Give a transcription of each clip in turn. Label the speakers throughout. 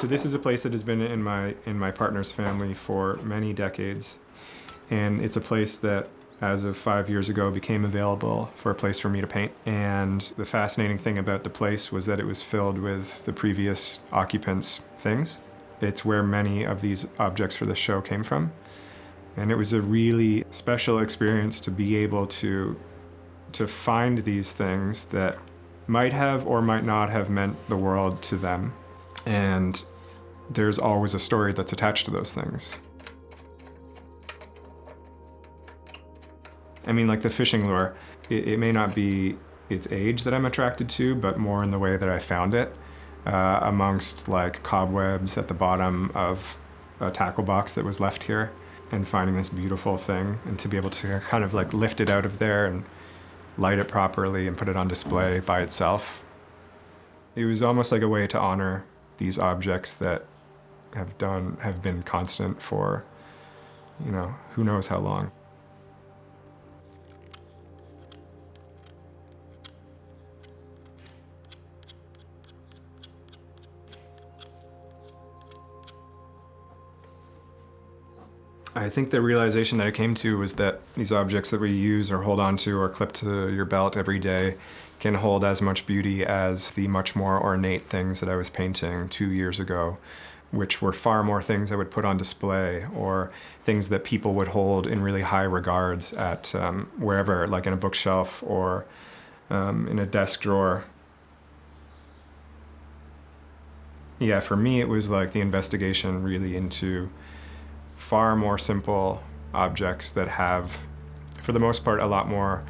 Speaker 1: So this is a place that has been in my partner's family for many decades. And it's a place that, as of 5 years ago, became available for a place for me to paint. And the fascinating thing about the place was that it was filled with the previous occupants' things. It's where many of these objects for the show came from. And it was a really special experience to be able to find these things that might have or might not have meant the world to them. And there's always a story that's attached to those things. I mean, like the fishing lure, it may not be its age that I'm attracted to, but more in the way that I found it amongst like cobwebs at the bottom of a tackle box that was left here, and finding this beautiful thing and to be able to kind of like lift it out of there and light it properly and put it on display by itself. It was almost like a way to honor these objects that have been constant for, you know, who knows how long. I think the realization that I came to was that these objects that we use or hold onto or clip to your belt every day can hold as much beauty as the much more ornate things that I was painting 2 years ago, which were far more things I would put on display or things that people would hold in really high regards at wherever, like in a bookshelf or in a desk drawer. Yeah, for me it was like the investigation really into far more simple objects that have, for the most part, a lot more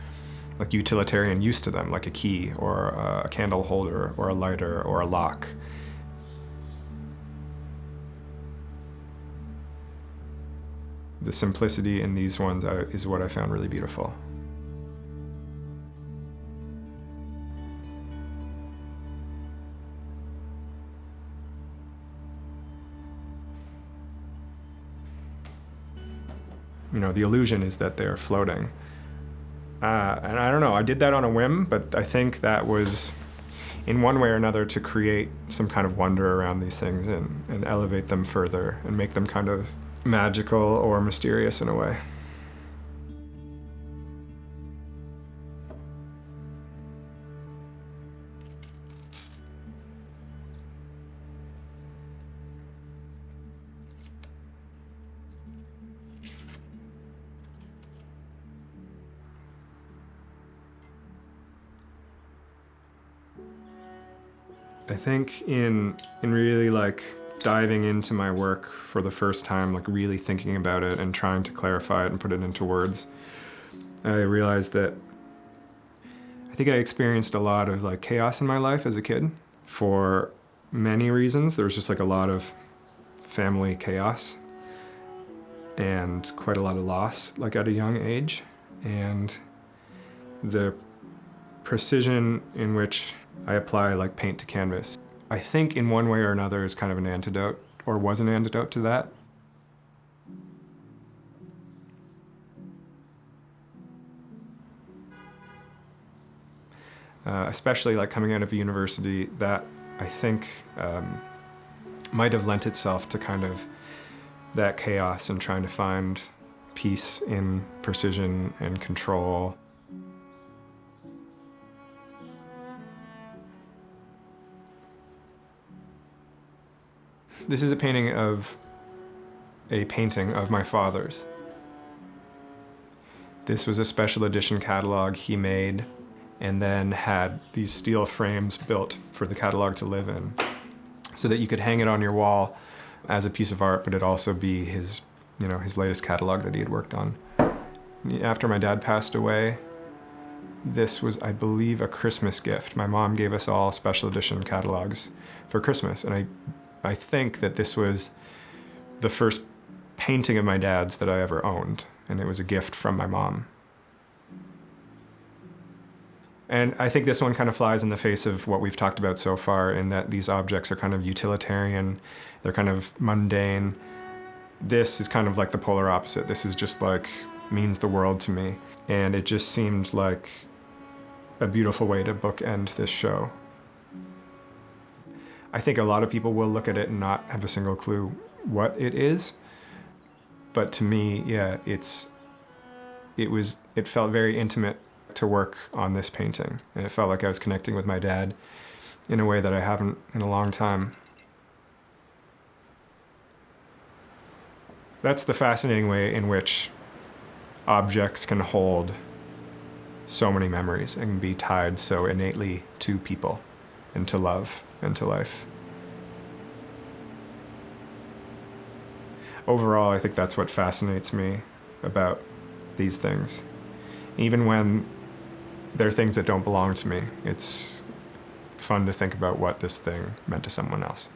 Speaker 1: like utilitarian use to them, like a key or a candle holder or a lighter or a lock. The simplicity in these ones is what I found really beautiful. You know, the illusion is that they're floating. And I don't know, I did that on a whim, but I think that was, in one way or another, to create some kind of wonder around these things and elevate them further and make them kind of magical or mysterious in a way. I think in really like diving into my work for the first time, like really thinking about it and trying to clarify it and put it into words, I realized that I think I experienced a lot of like chaos in my life as a kid for many reasons. There was just like a lot of family chaos and quite a lot of loss, like at a young age. And the precision in which I apply like paint to canvas, I think in one way or another is kind of an antidote, or was an antidote to that. Especially like coming out of university, that I think might have lent itself to kind of that chaos and trying to find peace in precision and control. This is a painting of my father's. This was a special edition catalog he made and then had these steel frames built for the catalog to live in so that you could hang it on your wall as a piece of art, but it'd also be his, you know, his latest catalog that he had worked on. After my dad passed away, this was, I believe, a Christmas gift. My mom gave us all special edition catalogs for Christmas, and I think that this was the first painting of my dad's that I ever owned, and it was a gift from my mom. And I think this one kind of flies in the face of what we've talked about so far, in that these objects are kind of utilitarian, they're kind of mundane. This is kind of like the polar opposite. This is just like, means the world to me. And it just seemed like a beautiful way to bookend this show. I think a lot of people will look at it and not have a single clue what it is. But to me, yeah, it felt very intimate to work on this painting. And it felt like I was connecting with my dad in a way that I haven't in a long time. That's the fascinating way in which objects can hold so many memories and be tied so innately to people and to love and to life. Overall, I think that's what fascinates me about these things. Even when they're things that don't belong to me, it's fun to think about what this thing meant to someone else.